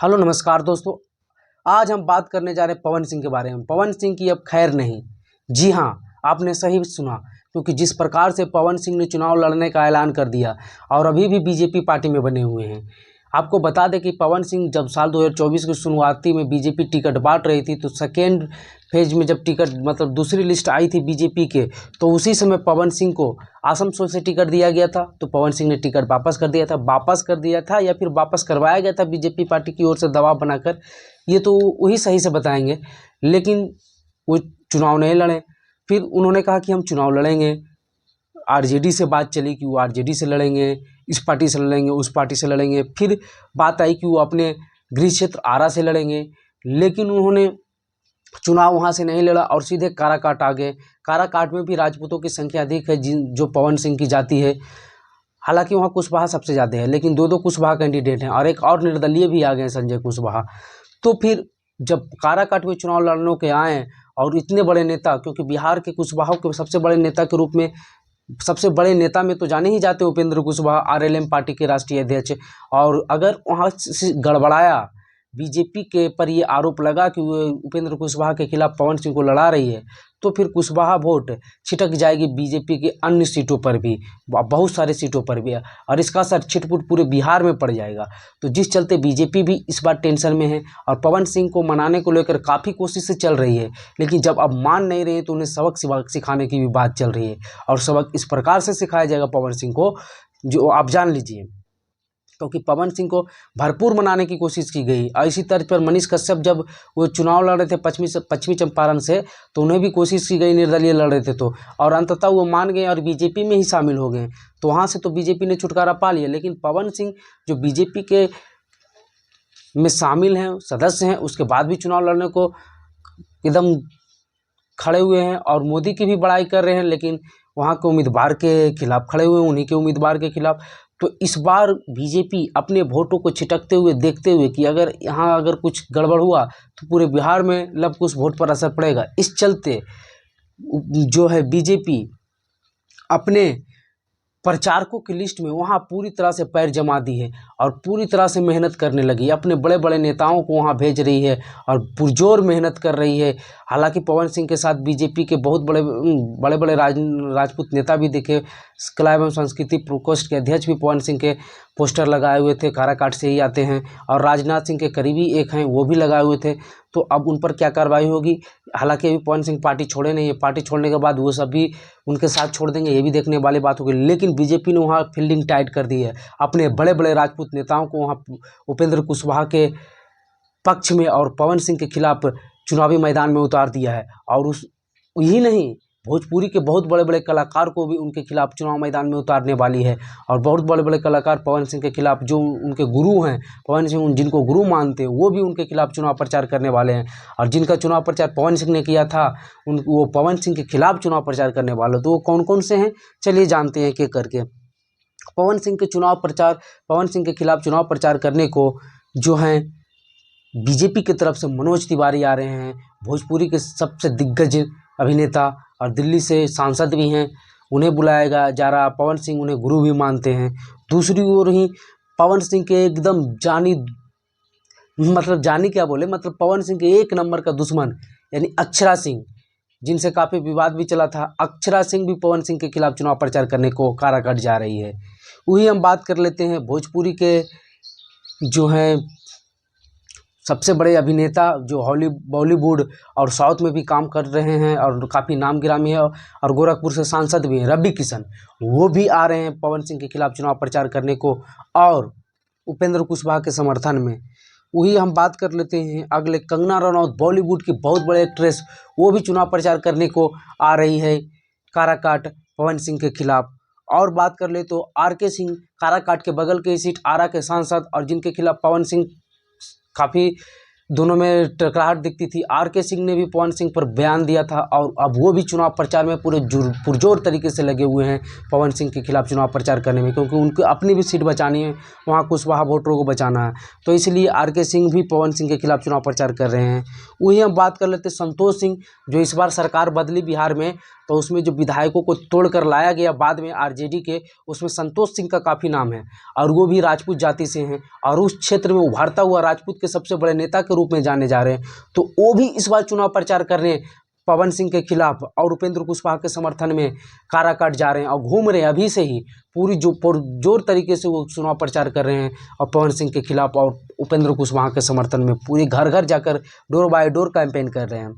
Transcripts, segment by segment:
Hello नमस्कार दोस्तों। आज हम बात करने जा रहे हैं पवन सिंह के बारे में। पवन सिंह की अब खैर नहीं। जी हाँ, आपने सही सुना, क्योंकि जिस प्रकार से पवन सिंह ने चुनाव लड़ने का ऐलान कर दिया और अभी भी बीजेपी पार्टी में बने हुए हैं। आपको बता दें कि पवन सिंह जब साल 2024 की शुरुआती में बीजेपी टिकट बांट रही थी, तो सेकेंड फेज में जब टिकट मतलब दूसरी लिस्ट आई थी बीजेपी के, तो उसी समय पवन सिंह को आसनसोल से टिकट दिया गया था। तो पवन सिंह ने टिकट वापस कर दिया था या फिर वापस करवाया गया था बीजेपी पार्टी की ओर से दबाव बनाकर, ये तो वही सही से बताएंगे। लेकिन वो चुनाव नहीं लड़े। फिर उन्होंने कहा कि हम चुनाव लड़ेंगे। आरजेडी से बात चली कि वो आरजेडी से लड़ेंगे, इस पार्टी से लड़ेंगे, उस पार्टी से लड़ेंगे। फिर बात आई कि वो अपने गृह क्षेत्र आरा से लड़ेंगे, लेकिन उन्होंने चुनाव वहाँ से नहीं लड़ा और सीधे काराकाट आ गए। काराकाट में भी राजपूतों की संख्या अधिक है जो पवन सिंह की जाति है। हालांकि वहाँ कुशवाहा सबसे ज़्यादा है, लेकिन दो कुशवाहा कैंडिडेट हैं और एक और निर्दलीय भी आ गए, संजय कुशवाहा। तो फिर जब काराकाट में चुनाव लड़ने के आए और इतने बड़े नेता, क्योंकि बिहार के कुशवाहा के सबसे बड़े नेता के रूप में, सबसे बड़े नेता में तो जाने ही जाते उपेंद्र कुशवाहा, आरएलएम पार्टी के राष्ट्रीय अध्यक्ष। और अगर वहाँ से गड़बड़ाया, बीजेपी के पर ये आरोप लगा कि वो उपेंद्र कुशवाहा के खिलाफ पवन सिंह को लड़ा रही है, तो फिर कुशवाहा वोट छिटक जाएगी बीजेपी के अन्य सीटों पर भी, बहुत सारे सीटों पर भी, और इसका असर छिटपुट पूरे बिहार में पड़ जाएगा। तो जिस चलते बीजेपी भी इस बार टेंशन में है और पवन सिंह को मनाने को लेकर काफ़ी कोशिशें चल रही है। लेकिन जब अब मान नहीं रहे हैं तो उन्हें सबक सिखाने की भी बात चल रही है, और सबक इस प्रकार से सिखाया जाएगा पवन सिंह को जो आप जान लीजिए। क्योंकि पवन सिंह को भरपूर मनाने की कोशिश की गई। और इसी तर्ज पर मनीष कश्यप जब वो चुनाव लड़ रहे थे पश्चिमी चंपारण से, तो उन्हें भी कोशिश की गई, निर्दलीय लड़ रहे थे तो, और अंततः वो मान गए और बीजेपी में ही शामिल हो गए। तो वहाँ से तो बीजेपी ने छुटकारा पा लिया। लेकिन पवन सिंह जो बीजेपी के में शामिल हैं, सदस्य हैं, उसके बाद भी चुनाव लड़ने को एकदम खड़े हुए हैं और मोदी की भी बड़ाई कर रहे हैं, लेकिन वहाँ के उम्मीदवार के खिलाफ खड़े हुए हैं, उन्हीं के उम्मीदवार के खिलाफ। तो इस बार बीजेपी अपने वोटों को छिटकते हुए देखते हुए कि अगर कुछ गड़बड़ हुआ तो पूरे बिहार में लव कुश वोट पर असर पड़ेगा, इस चलते जो है बीजेपी अपने प्रचारकों की लिस्ट में वहाँ पूरी तरह से पैर जमा दी है और पूरी तरह से मेहनत करने लगी है। अपने बड़े बड़े नेताओं को वहाँ भेज रही है और पुरजोर मेहनत कर रही है। हालांकि पवन सिंह के साथ बीजेपी के बहुत बड़े राजपूत नेता भी दिखे। कला एवं संस्कृति प्रकोष्ठ के अध्यक्ष भी पवन सिंह के पोस्टर लगाए हुए थे, काराकाट से ही आते हैं, और राजनाथ सिंह के करीबी एक हैं, वो भी लगाए हुए थे। तो अब उन पर क्या कार्रवाई होगी? हालांकि अभी पवन सिंह पार्टी छोड़े नहीं है, पार्टी छोड़ने के बाद वो सभी उनके साथ छोड़ देंगे, ये भी देखने वाली बात होगी। लेकिन बीजेपी ने वहाँ फील्डिंग टाइट कर दी है, अपने बड़े बड़े राजपूत नेताओं को वहाँ उपेंद्र कुशवाहा के पक्ष में और पवन सिंह के खिलाफ चुनावी मैदान में उतार दिया है। और यही नहीं, भोजपुरी के बहुत बड़े बड़े कलाकार को भी उनके खिलाफ चुनाव मैदान में उतारने वाली है। और बहुत बड़े बड़े कलाकार पवन सिंह के खिलाफ, जो उनके गुरु हैं, पवन सिंह जिनको गुरु मानते हैं, वो भी उनके खिलाफ चुनाव प्रचार करने वाले हैं। और जिनका चुनाव प्रचार पवन सिंह ने किया था, वो पवन सिंह के खिलाफ चुनाव प्रचार करने वाले, तो वो कौन कौन से हैं, चलिए जानते हैं एक एक करके। पवन सिंह के खिलाफ चुनाव प्रचार करने को जो हैं बीजेपी की तरफ से मनोज तिवारी आ रहे हैं, भोजपुरी के सबसे दिग्गज अभिनेता और दिल्ली से सांसद भी हैं, उन्हें बुलाया जा रहा। पवन सिंह उन्हें गुरु भी मानते हैं। दूसरी ओर ही पवन सिंह के एकदम पवन सिंह के एक नंबर का दुश्मन यानी अक्षरा सिंह, जिनसे काफ़ी विवाद भी चला था, अक्षरा सिंह भी पवन सिंह के खिलाफ चुनाव प्रचार करने को काराकाट जा रही है। वही हम बात कर लेते हैं भोजपुरी के जो हैं सबसे बड़े अभिनेता, जो बॉलीवुड और साउथ में भी काम कर रहे हैं और काफ़ी नाम गिरामी है, और गोरखपुर से सांसद भी हैं, रवि किशन, वो भी आ रहे हैं पवन सिंह के खिलाफ चुनाव प्रचार करने को और उपेंद्र कुशवाहा के समर्थन में। वही हम बात कर लेते हैं अगले, कंगना रनौत, बॉलीवुड की बहुत बड़े एक्ट्रेस, वो भी चुनाव प्रचार करने को आ रही है काराकाट पवन सिंह के खिलाफ। और बात कर ले तो आर.के. सिंह, काराकाट के बगल के सीट आरा के सांसद, और जिनके खिलाफ पवन सिंह काफ़ी दोनों में टकराहट दिखती थी। आर.के. सिंह ने भी पवन सिंह पर बयान दिया था और अब वो भी चुनाव प्रचार में पूरे पुरजोर तरीके से लगे हुए हैं पवन सिंह के खिलाफ चुनाव प्रचार करने में, क्योंकि उनको अपनी भी सीट बचानी है, वहाँ कुशवाहा वोटरों को बचाना है। तो इसलिए आर.के. सिंह भी पवन सिंह के खिलाफ चुनाव प्रचार कर रहे हैं। वही हम बात कर लेते हैं संतोष सिंह, जो इस बार सरकार बदली बिहार में, तो उसमें जो विधायकों को तोड़कर लाया गया बाद में आरजेडी के, उसमें संतोष सिंह का काफ़ी नाम है और वो भी राजपूत जाति से हैं और उस क्षेत्र में उभरता हुआ राजपूत के सबसे बड़े नेता के रूप में जाने जा रहे हैं। तो वो भी इस बार चुनाव प्रचार कर रहे हैं पवन सिंह के खिलाफ और उपेंद्र कुशवाहा के समर्थन में काराकाट जा रहे हैं और घूम रहे हैं अभी से ही पूरी जोर तरीके से वो चुनाव प्रचार कर रहे हैं और पवन सिंह के खिलाफ और उपेंद्र कुशवाहा के समर्थन में पूरे घर घर जाकर डोर बाय डोर कैंपेन कर रहे हैं।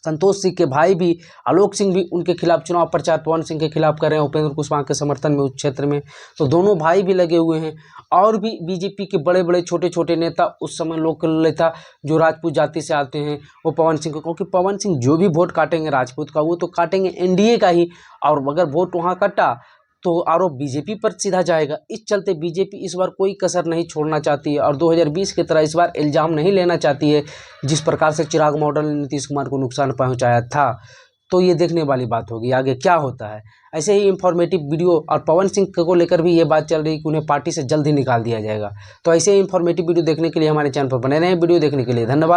संतोष सिंह के भाई भी आलोक सिंह भी उनके खिलाफ चुनाव प्रचार पवन सिंह के खिलाफ कर रहे हैं उपेंद्र कुशवाहा के समर्थन में उस क्षेत्र में। तो दोनों भाई भी लगे हुए हैं और भी बीजेपी के बड़े बड़े छोटे छोटे नेता उस समय लोकल नेता जो राजपूत जाति से आते हैं वो पवन सिंह को, क्योंकि पवन सिंह जो भी वोट काटेंगे राजपूत का वो तो काटेंगे एनडीए का ही, और अगर वोट वहाँ कटा तो आरोप बीजेपी पर सीधा जाएगा। इस चलते बीजेपी इस बार कोई कसर नहीं छोड़ना चाहती है और 2020 की तरह इस बार इल्ज़ाम नहीं लेना चाहती है जिस प्रकार से चिराग मॉडल ने नीतीश कुमार को नुकसान पहुंचाया था। तो ये देखने वाली बात होगी आगे क्या होता है। ऐसे ही इंफॉर्मेटिव वीडियो और पवन सिंह को लेकर भी ये बात चल रही है कि उन्हें पार्टी से जल्द ही निकाल दिया जाएगा। तो ऐसे ही इंफॉर्मेटिव वीडियो देखने के लिए हमारे चैनल पर बने रहें। वीडियो देखने के लिए धन्यवाद।